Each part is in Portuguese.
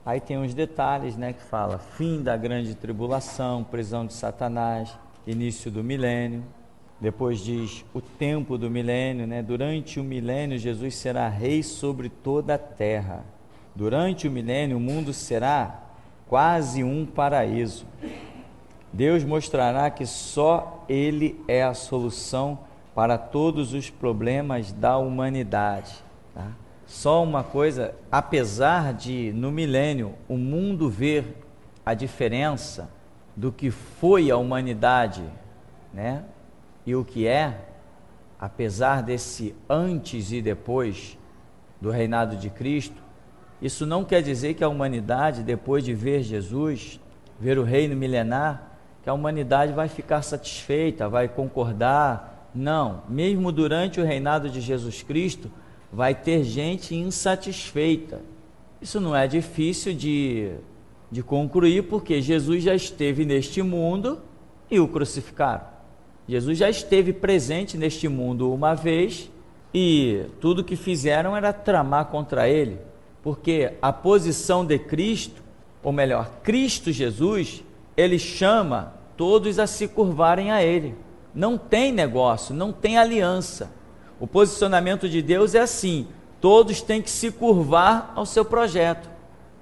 Aí tem uns detalhes, né, que fala fim da grande tribulação, prisão de Satanás, início do milênio. Depois diz o tempo do milênio, né? Durante o milênio Jesus será rei sobre toda a terra. Durante o milênio o mundo será quase um paraíso. Deus mostrará que só Ele é a solução para todos os problemas da humanidade, tá? Só uma coisa, apesar de no milênio o mundo ver a diferença do que foi a humanidade, né, e o que é, apesar desse antes e depois do reinado de Cristo, isso não quer dizer que a humanidade, depois de ver Jesus, ver o reino milenar, que a humanidade vai ficar satisfeita, vai concordar. Não, mesmo durante o reinado de Jesus Cristo, vai ter gente insatisfeita. Isso não é difícil de concluir, porque Jesus já esteve neste mundo e o crucificaram. Jesus já esteve presente neste mundo uma vez e tudo que fizeram era tramar contra ele, porque a posição de Cristo, ou melhor, Cristo Jesus, ele chama todos a se curvarem a ele. Não tem negócio, não tem aliança. O posicionamento de Deus é assim: todos têm que se curvar ao seu projeto.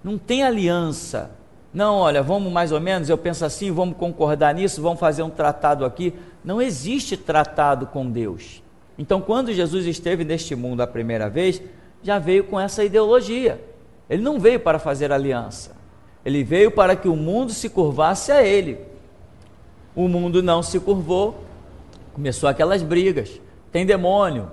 Não tem aliança. Não, olha, vamos mais ou menos, eu penso assim, vamos concordar nisso, vamos fazer um tratado aqui. Não existe tratado com Deus. Então, quando Jesus esteve neste mundo a primeira vez, já veio com essa ideologia. Ele não veio para fazer aliança. Ele veio para que o mundo se curvasse a ele. O mundo não se curvou, começou aquelas brigas. Tem demônio,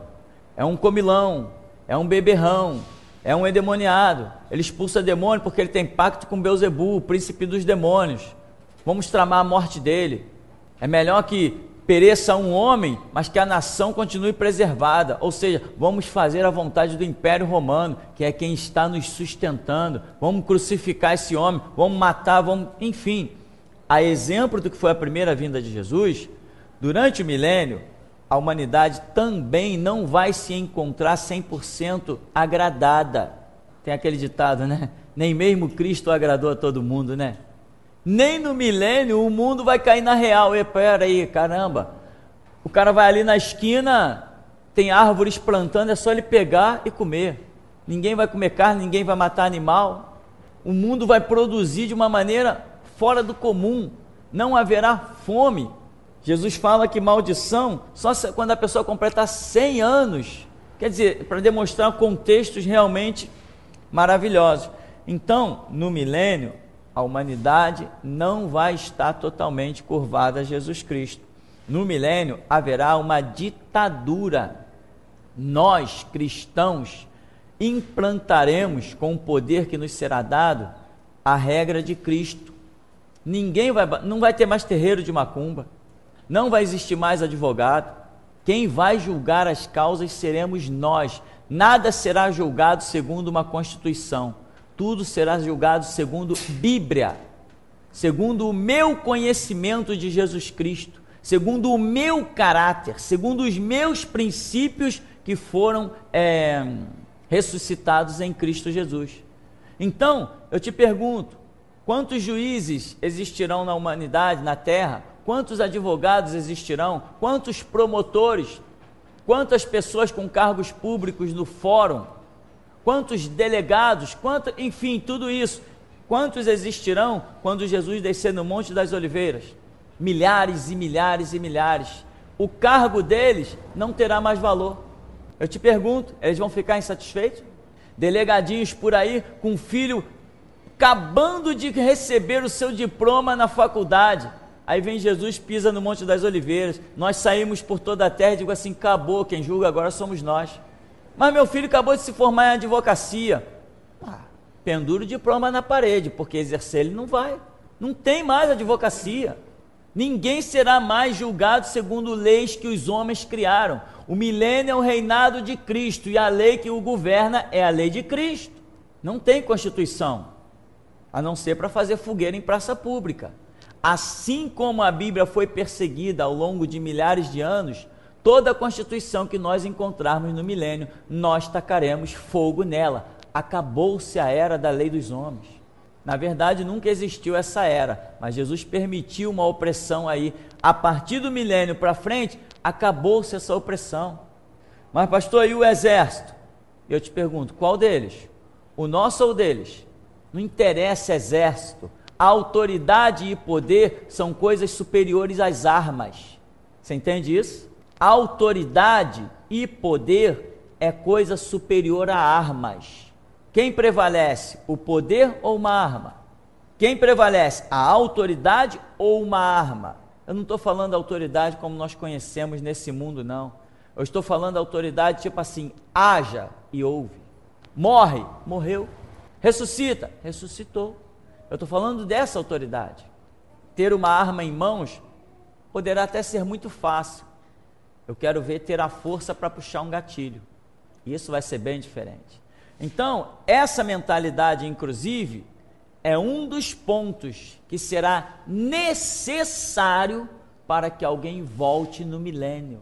é um comilão, é um beberrão, é um endemoniado. Ele expulsa demônio porque ele tem pacto com Belzebu, o príncipe dos demônios. Vamos tramar a morte dele. É melhor que pereça um homem, mas que a nação continue preservada. Ou seja, vamos fazer a vontade do Império Romano, que é quem está nos sustentando. Vamos crucificar esse homem, vamos matar, vamos... Enfim, a exemplo do que foi a primeira vinda de Jesus, durante o milênio, a humanidade também não vai se encontrar 100% agradada. Tem aquele ditado, né? Nem mesmo Cristo agradou a todo mundo, né? Nem no milênio o mundo vai cair na real. E pera aí, caramba, o cara vai ali na esquina, tem árvores plantando, é só ele pegar e comer. Ninguém vai comer carne, ninguém vai matar animal. O mundo vai produzir de uma maneira fora do comum. Não haverá fome. Jesus fala que maldição só quando a pessoa completar 100 anos. Quer dizer, para demonstrar contextos realmente maravilhosos. Então, no milênio, a humanidade não vai estar totalmente curvada a Jesus Cristo. No milênio, haverá uma ditadura. Nós, cristãos, implantaremos, com o poder que nos será dado, a regra de Cristo. Não vai ter mais terreiro de macumba. Não vai existir mais advogado. Quem vai julgar as causas seremos nós. Nada será julgado segundo uma constituição. Tudo será julgado segundo Bíblia, segundo o meu conhecimento de Jesus Cristo, segundo o meu caráter, segundo os meus princípios que foram ressuscitados em Cristo Jesus. Então, eu te pergunto, quantos juízes existirão na humanidade, na terra? Quantos advogados existirão? Quantos promotores? Quantas pessoas com cargos públicos no fórum? Quantos delegados? Enfim, tudo isso. Quantos existirão quando Jesus descer no Monte das Oliveiras? Milhares e milhares e milhares. O cargo deles não terá mais valor. Eu te pergunto, eles vão ficar insatisfeitos? Delegadinhos por aí com um filho acabando de receber o seu diploma na faculdade. Aí vem Jesus, pisa no Monte das Oliveiras, nós saímos por toda a terra e digo assim, acabou, quem julga agora somos nós. Mas meu filho acabou de se formar em advocacia. Pendura o diploma na parede, porque exercer ele não vai. Não tem mais advocacia. Ninguém será mais julgado segundo leis que os homens criaram. O milênio é o reinado de Cristo e a lei que o governa é a lei de Cristo. Não tem constituição, a não ser para fazer fogueira em praça pública. Assim como a Bíblia foi perseguida ao longo de milhares de anos, toda a Constituição que nós encontrarmos no milênio, nós tacaremos fogo nela. Acabou-se a era da lei dos homens. Na verdade, nunca existiu essa era, mas Jesus permitiu uma opressão aí. A partir do milênio para frente, acabou-se essa opressão. Mas pastor, e o exército? Eu te pergunto, qual deles? O nosso ou o deles? Não interessa exército. A autoridade e poder são coisas superiores às armas. Você entende isso? A autoridade e poder é coisa superior a armas. Quem prevalece, o poder ou uma arma? Quem prevalece, a autoridade ou uma arma? Eu não estou falando da autoridade como nós conhecemos nesse mundo, não. Eu estou falando da autoridade tipo assim, haja e ouve. Morre, morreu. Ressuscita, ressuscitou. Eu estou falando dessa autoridade. Ter uma arma em mãos poderá até ser muito fácil. Eu quero ver ter a força para puxar um gatilho. E isso vai ser bem diferente. Então, essa mentalidade, inclusive, é um dos pontos que será necessário para que alguém volte no milênio.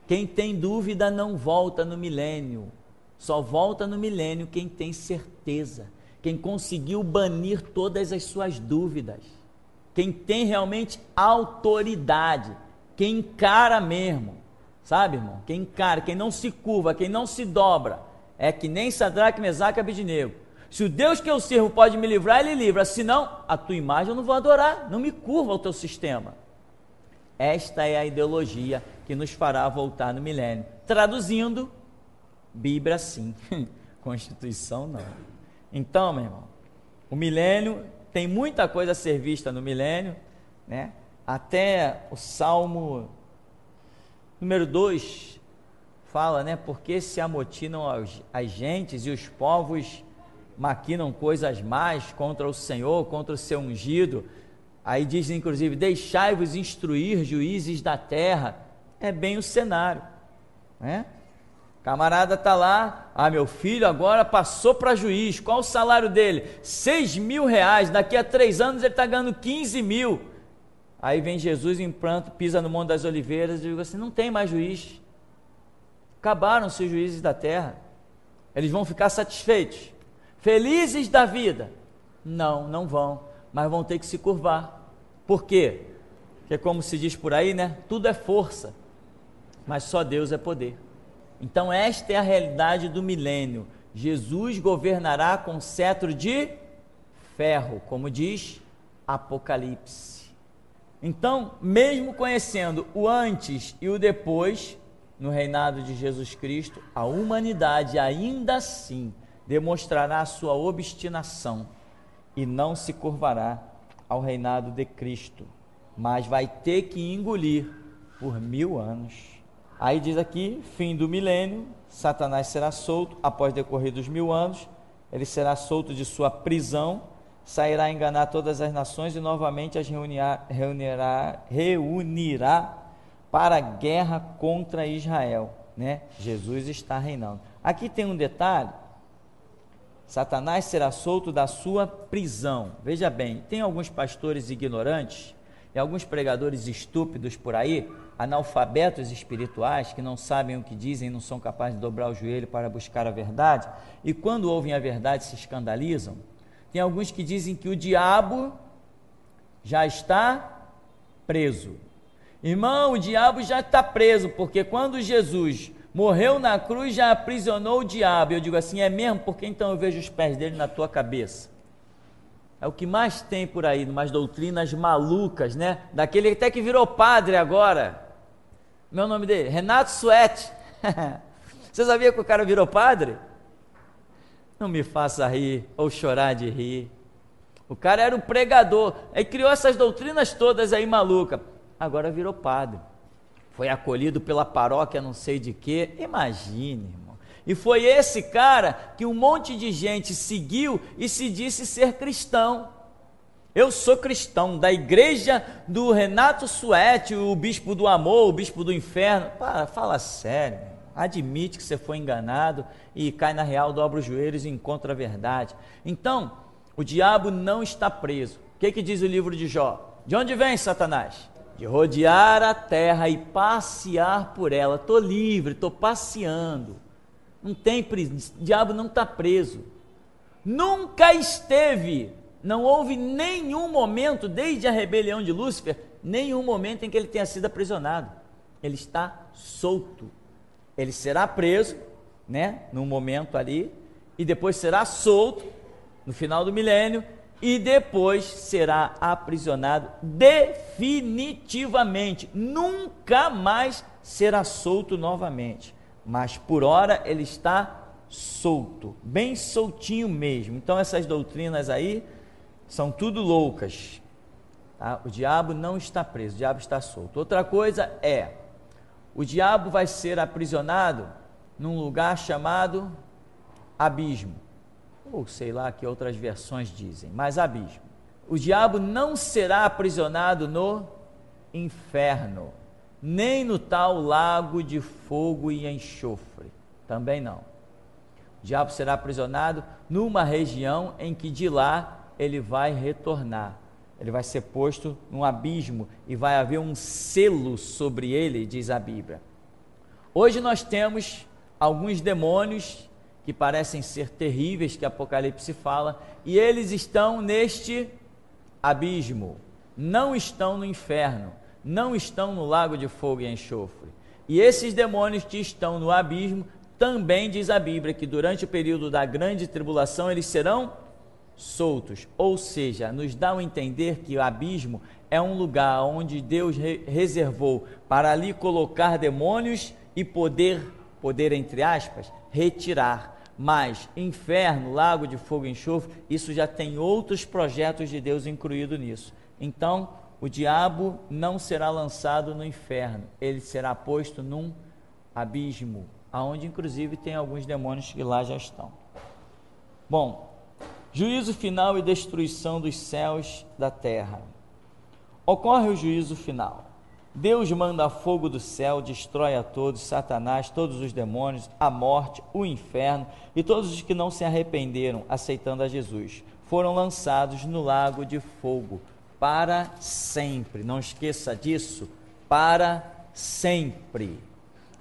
Quem tem dúvida não volta no milênio. Só volta no milênio quem tem certeza. Quem conseguiu banir todas as suas dúvidas. Quem tem realmente autoridade. Quem encara mesmo. Sabe, irmão? Quem encara, quem não se curva, quem não se dobra. É que nem Sadraque, Mesaque e Abednego. Se o Deus que eu sirvo pode me livrar, ele livra. Senão, a tua imagem eu não vou adorar. Não me curva ao teu sistema. Esta é a ideologia que nos fará voltar no milênio. Traduzindo, Bíblia sim, Constituição não. Então, meu irmão, o milênio, tem muita coisa a ser vista no milênio, né? Até o Salmo número 2 fala, né? Porque se amotinam as gentes e os povos maquinam coisas más contra o Senhor, contra o seu ungido. Aí diz inclusive, deixai-vos instruir, juízes da terra. É bem o cenário, né? Camarada está lá, meu filho agora passou para juiz, qual o salário dele? 6.000 reais, daqui a 3 anos ele está ganhando 15 mil. Aí vem Jesus em pranto, pisa no Monte das Oliveiras e diz assim, não tem mais juiz, acabaram-se os juízes da terra, eles vão ficar satisfeitos, felizes da vida? Não, não vão, mas vão ter que se curvar. Por quê? Porque como se diz por aí, né? Tudo é força, mas só Deus é poder. Então esta é a realidade do milênio. Jesus governará com cetro de ferro, como diz Apocalipse. Então, mesmo conhecendo o antes e o depois, no reinado de Jesus Cristo, a humanidade ainda assim demonstrará a sua obstinação e não se curvará ao reinado de Cristo, mas vai ter que engolir por 1000 anos. Aí diz aqui, fim do milênio, Satanás será solto, após decorridos 1000 anos, ele será solto de sua prisão, sairá a enganar todas as nações e novamente as reunirá para a guerra contra Israel, né? Jesus está reinando. Aqui tem um detalhe, Satanás será solto da sua prisão. Veja bem, tem alguns pastores ignorantes e alguns pregadores estúpidos por aí, analfabetos espirituais, que não sabem o que dizem, não são capazes de dobrar o joelho para buscar a verdade, e quando ouvem a verdade se escandalizam. Tem alguns que dizem que o diabo já está preso. Irmão, o diabo já está preso, porque quando Jesus morreu na cruz, já aprisionou o diabo. Eu digo assim, é mesmo? Porque então eu vejo os pés dele na tua cabeça. É o que mais tem por aí, umas doutrinas malucas, né? Daquele até que virou padre agora. Meu nome dele? Renato Suete. Você sabia que o cara virou padre? Não me faça rir ou chorar de rir. O cara era um pregador, aí criou essas doutrinas todas aí malucas. Agora virou padre. Foi acolhido pela paróquia não sei de quê. Imagine, irmão. E foi esse cara que um monte de gente seguiu e se disse ser cristão. Eu sou cristão, da igreja do Renato Suete, o bispo do amor, o bispo do inferno. Fala sério, irmão. Admite que você foi enganado e cai na real, dobra os joelhos e encontra a verdade. Então, o diabo não está preso. O que diz o livro de Jó? De onde vem Satanás? De rodear a terra e passear por ela. Estou livre, estou passeando. Não tem prisão, o diabo não está preso. nunca esteve, não houve nenhum momento, desde a rebelião de Lúcifer, nenhum momento em que ele tenha sido aprisionado. Ele está solto. Ele será preso, né, num momento ali, e depois será solto no final do milênio, e depois será aprisionado definitivamente, nunca mais será solto novamente, mas por hora ele está solto, bem soltinho mesmo. Então essas doutrinas aí são tudo loucas, tá? O diabo não está preso, o diabo está solto. Outra coisa é, o diabo vai ser aprisionado num lugar chamado abismo, ou sei lá que outras versões dizem, mas abismo. O diabo não será aprisionado no inferno, nem no tal lago de fogo e enxofre, também não. O diabo será aprisionado numa região em que de lá ele vai retornar, ele vai ser posto num abismo e vai haver um selo sobre ele, diz a Bíblia. Hoje nós temos alguns demônios que parecem ser terríveis, que Apocalipse fala, e eles estão neste abismo, não estão no inferno, não estão no lago de fogo e enxofre. E esses demônios que estão no abismo, também diz a Bíblia que durante o período da grande tribulação eles serão soltos, ou seja, nos dá a entender que o abismo é um lugar onde Deus reservou para ali colocar demônios e poder entre aspas, retirar. Mas inferno, lago de fogo e enxofre, isso já tem outros projetos de Deus incluído nisso. Então, o diabo não será lançado no inferno, ele será posto num abismo, aonde inclusive tem alguns demônios que lá já estão. Bom, juízo final e destruição dos céus da terra. Ocorre o juízo final. Deus manda fogo do céu, destrói a todos, Satanás, todos os demônios, a morte, o inferno e todos os que não se arrependeram, aceitando a Jesus. Foram lançados no lago de fogo para sempre. Não esqueça disso, para sempre.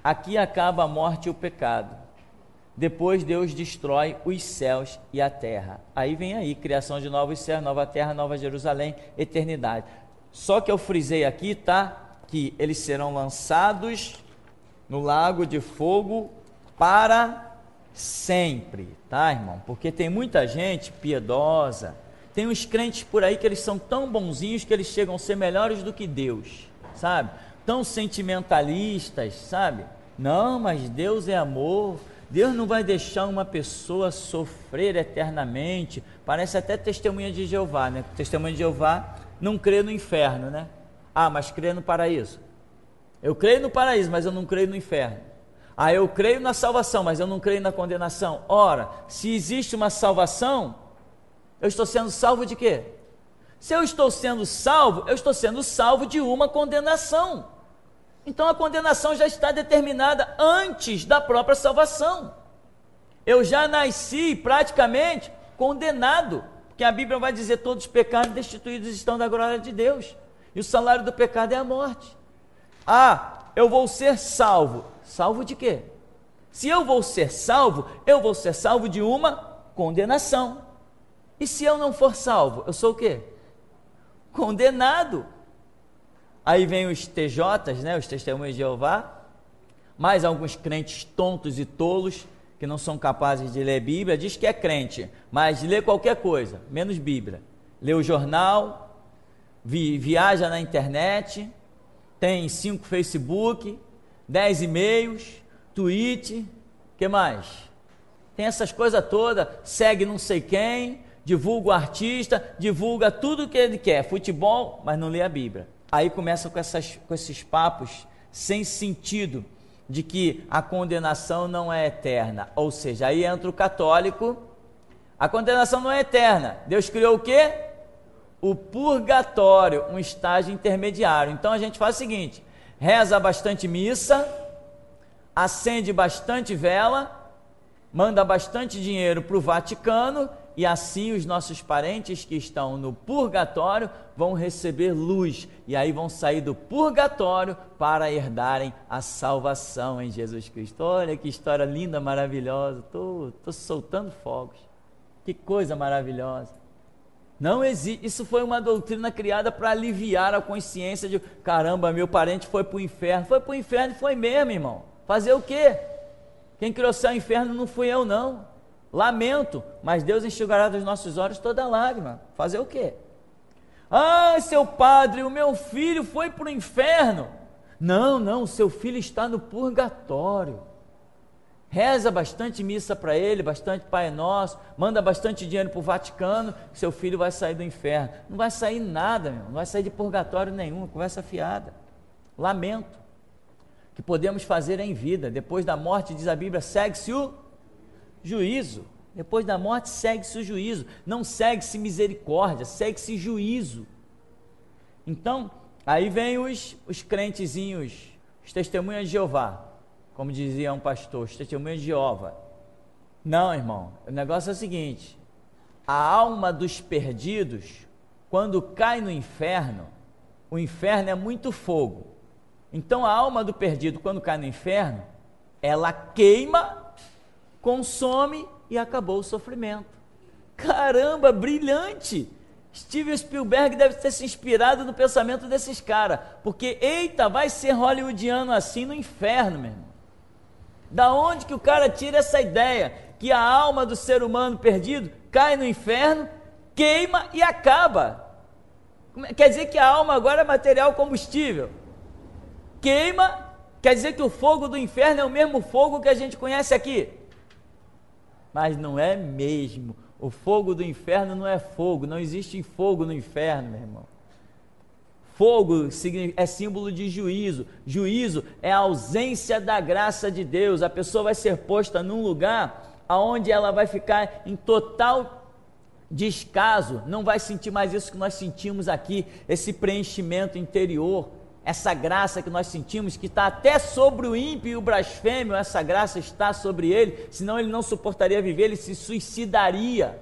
Aqui acaba a morte e o pecado. Depois Deus destrói os céus e a terra. Aí vem criação de novos céus, nova terra, nova Jerusalém, eternidade. Só que eu frisei aqui, tá? Que eles serão lançados no lago de fogo para sempre, tá, irmão? Porque tem muita gente piedosa, tem uns crentes por aí que eles são tão bonzinhos que eles chegam a ser melhores do que Deus, sabe? Tão sentimentalistas, sabe? Não, mas Deus é amor, Deus não vai deixar uma pessoa sofrer eternamente. Parece até testemunha de Jeová, né? Testemunha de Jeová não crê no inferno, né? Ah, mas crê no paraíso. Eu creio no paraíso, mas eu não creio no inferno. Ah, eu creio na salvação, mas eu não creio na condenação. Ora, se existe uma salvação, eu estou sendo salvo de quê? Se eu estou sendo salvo, eu estou sendo salvo de uma condenação. Então a condenação já está determinada antes da própria salvação. Eu já nasci praticamente condenado, porque a Bíblia vai dizer: todos os pecados destituídos estão da glória de Deus. E o salário do pecado é a morte. Ah, eu vou ser salvo. Salvo de quê? Se eu vou ser salvo de uma condenação. E se eu não for salvo, eu sou o quê? Condenado. Aí vem os TJs, né, os testemunhos de Jeová, mais alguns crentes tontos e tolos, que não são capazes de ler Bíblia, diz que é crente, mas lê qualquer coisa, menos Bíblia. Lê o jornal, viaja na internet, tem 5 Facebook, 10 e-mails, tweet, que mais? Tem essas coisas todas, segue não sei quem, divulga o artista, divulga tudo que ele quer, futebol, mas não lê a Bíblia. Aí começa com esses papos sem sentido, de que a condenação não é eterna, ou seja, aí entra o católico, a condenação não é eterna, Deus criou o quê? O purgatório, um estágio intermediário. Então a gente faz o seguinte: reza bastante missa, acende bastante vela, manda bastante dinheiro para o Vaticano, e assim os nossos parentes que estão no purgatório vão receber luz, e aí vão sair do purgatório para herdarem a salvação em Jesus Cristo. Olha que história linda, maravilhosa, estou soltando fogos. Que coisa maravilhosa. Não existe. Isso foi uma doutrina criada para aliviar a consciência de caramba, meu parente foi para o inferno. Foi para o inferno e foi mesmo, irmão. Fazer o quê? Quem criou céu e inferno não fui eu, não. Lamento, mas Deus enxugará dos nossos olhos toda lágrima. Fazer o quê? Ah, seu padre, o meu filho foi para o inferno. Não, o seu filho está no purgatório. Reza bastante missa para ele, bastante Pai Nosso, manda bastante dinheiro para o Vaticano, seu filho vai sair do inferno. Não vai sair nada, meu, não vai sair de purgatório nenhum, conversa fiada. Lamento. O que podemos fazer em vida, depois da morte, diz a Bíblia, segue-se o juízo. Depois da morte, segue-se o juízo. Não segue-se misericórdia, segue-se juízo. Então, aí vem os crentezinhos, os testemunhas de Jeová, como dizia um pastor, os testemunhas de Jeová. Não, irmão, o negócio é o seguinte, a alma dos perdidos, quando cai no inferno, o inferno é muito fogo. Então a alma do perdido, quando cai no inferno, ela queima, consome e acabou o sofrimento. Caramba, brilhante! Steven Spielberg deve ter se inspirado no pensamento desses caras, porque, eita, vai ser hollywoodiano assim no inferno, meu irmão. Da onde que o cara tira essa ideia? Que a alma do ser humano perdido cai no inferno, queima e acaba. Quer dizer que a alma agora é material combustível. Queima, quer dizer que o fogo do inferno é o mesmo fogo que a gente conhece aqui. Mas não é mesmo. O fogo do inferno não é fogo, não existe fogo no inferno, meu irmão. Fogo é símbolo de juízo. Juízo é a ausência da graça de Deus. A pessoa vai ser posta num lugar onde ela vai ficar em total descaso, não vai sentir mais isso que nós sentimos aqui, esse preenchimento interior, essa graça que nós sentimos, que está até sobre o ímpio e o blasfêmio, essa graça está sobre ele, senão ele não suportaria viver, ele se suicidaria,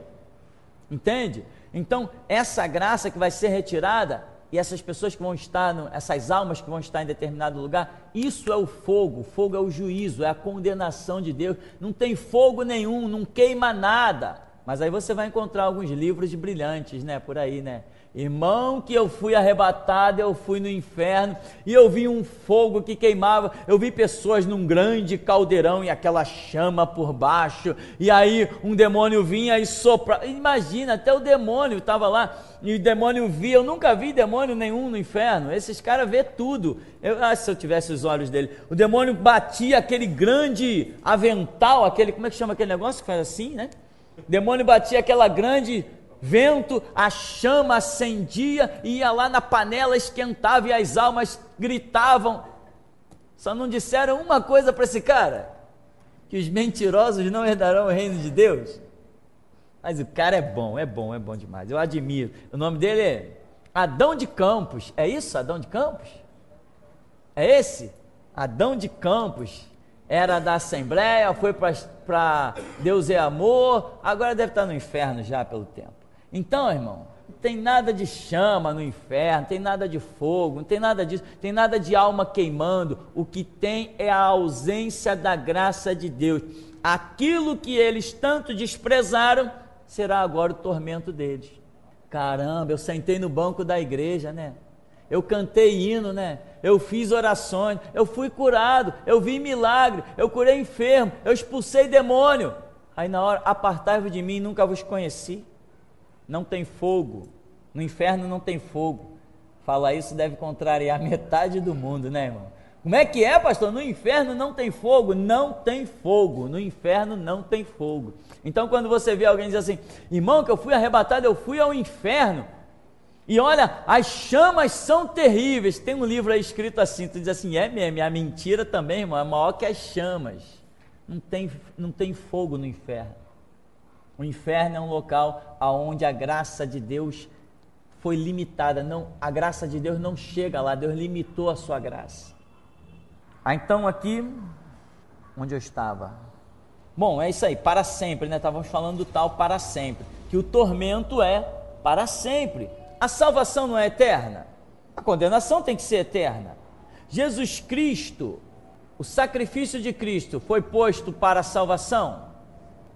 entende? Então, essa graça que vai ser retirada, e essas pessoas que vão estar, essas almas que vão estar em determinado lugar, isso é o fogo é o juízo, é a condenação de Deus, não tem fogo nenhum, não queima nada, mas aí você vai encontrar alguns livros brilhantes, né, por aí, né, irmão, que eu fui arrebatado, eu fui no inferno, e eu vi um fogo que queimava, eu vi pessoas num grande caldeirão, e aquela chama por baixo, e aí um demônio vinha e soprava, imagina, até o demônio estava lá, e o demônio via, eu nunca vi demônio nenhum no inferno, esses caras vê tudo, se eu tivesse os olhos dele, o demônio batia aquele grande avental, como é que chama aquele negócio que faz assim, né, o demônio batia aquela grande vento, a chama acendia, ia lá na panela, esquentava e as almas gritavam. Só não disseram uma coisa para esse cara, que os mentirosos não herdarão o reino de Deus. Mas o cara é bom demais, eu admiro. O nome dele é Adão de Campos, é isso, Adão de Campos? É esse? Adão de Campos, era da Assembleia, foi para Deus é Amor, agora deve estar no inferno já pelo tempo. Então, irmão, não tem nada de chama no inferno, não tem nada de fogo, não tem nada disso, não tem nada de alma queimando, o que tem é a ausência da graça de Deus. Aquilo que eles tanto desprezaram, será agora o tormento deles. Caramba, eu sentei no banco da igreja, né? Eu cantei hino, né? Eu fiz orações, eu fui curado, eu vi milagre, eu curei enfermo, eu expulsei demônio. Aí na hora, apartai-vos de mim, nunca vos conheci. Não tem fogo, no inferno não tem fogo. Falar isso deve contrariar metade do mundo, né, irmão? Como é que é, pastor? No inferno não tem fogo? Não tem fogo, no inferno não tem fogo. Então quando você vê alguém dizer assim, irmão, que eu fui arrebatado, eu fui ao inferno, e olha, as chamas são terríveis. Tem um livro aí escrito assim, tu diz assim, é mesmo, a mentira também, irmão, é maior que as chamas. Não tem fogo no inferno. O inferno é um local onde a graça de Deus foi limitada, a graça de Deus não chega lá, Deus limitou a sua graça. Então aqui, onde eu estava? Bom, é isso aí, para sempre, né? Estávamos falando do tal para sempre, que o tormento é para sempre. A salvação não é eterna? A condenação tem que ser eterna. Jesus Cristo, o sacrifício de Cristo foi posto para a salvação?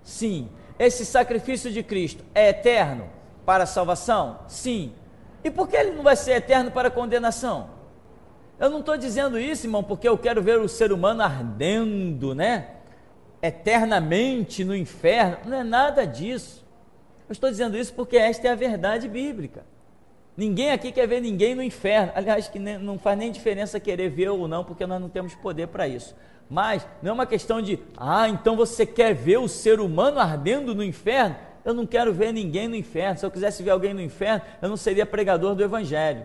Sim. esse sacrifício de Cristo é eterno para a salvação? Sim. E por que ele não vai ser eterno para a condenação? Eu não estou dizendo isso, irmão, porque eu quero ver o ser humano ardendo, né? Eternamente no inferno. Não é nada disso. Eu estou dizendo isso porque esta é a verdade bíblica. Ninguém aqui quer ver ninguém no inferno. Aliás, que não faz nem diferença querer ver ou não, porque nós não temos poder para isso. Mas não é uma questão de, então você quer ver o ser humano ardendo no inferno? Eu não quero ver ninguém no inferno. Se eu quisesse ver alguém no inferno, eu não seria pregador do Evangelho.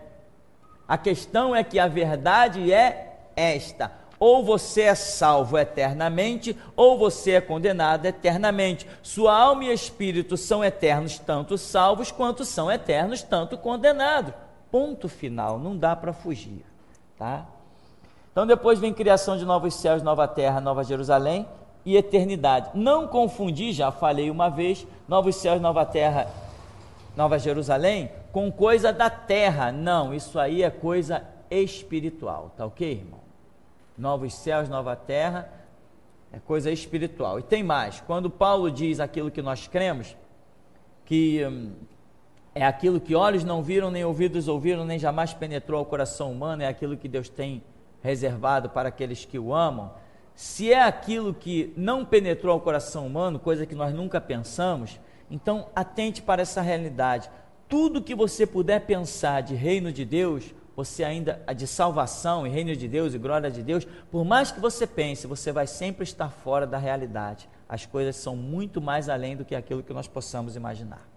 A questão é que a verdade é esta: ou você é salvo eternamente, ou você é condenado eternamente. Sua alma e espírito são eternos, tanto salvos, quanto são eternos, tanto condenados. Ponto final, não dá para fugir, tá? Então depois vem criação de novos céus, nova terra, nova Jerusalém e eternidade. Não confundir, já falei uma vez, novos céus, nova terra, nova Jerusalém, com coisa da terra. Não, isso aí é coisa espiritual, tá ok, irmão? Novos céus, nova terra, é coisa espiritual. E tem mais, quando Paulo diz aquilo que nós cremos, que é aquilo que olhos não viram, nem ouvidos ouviram, nem jamais penetrou ao coração humano, é aquilo que Deus tem reservado para aqueles que o amam. Se é aquilo que não penetrou ao coração humano, coisa que nós nunca pensamos, então atente para essa realidade. Tudo que você puder pensar de reino de Deus, você ainda, de salvação e reino de Deus e glória de Deus, por mais que você pense, você vai sempre estar fora da realidade. As coisas são muito mais além do que aquilo que nós possamos imaginar.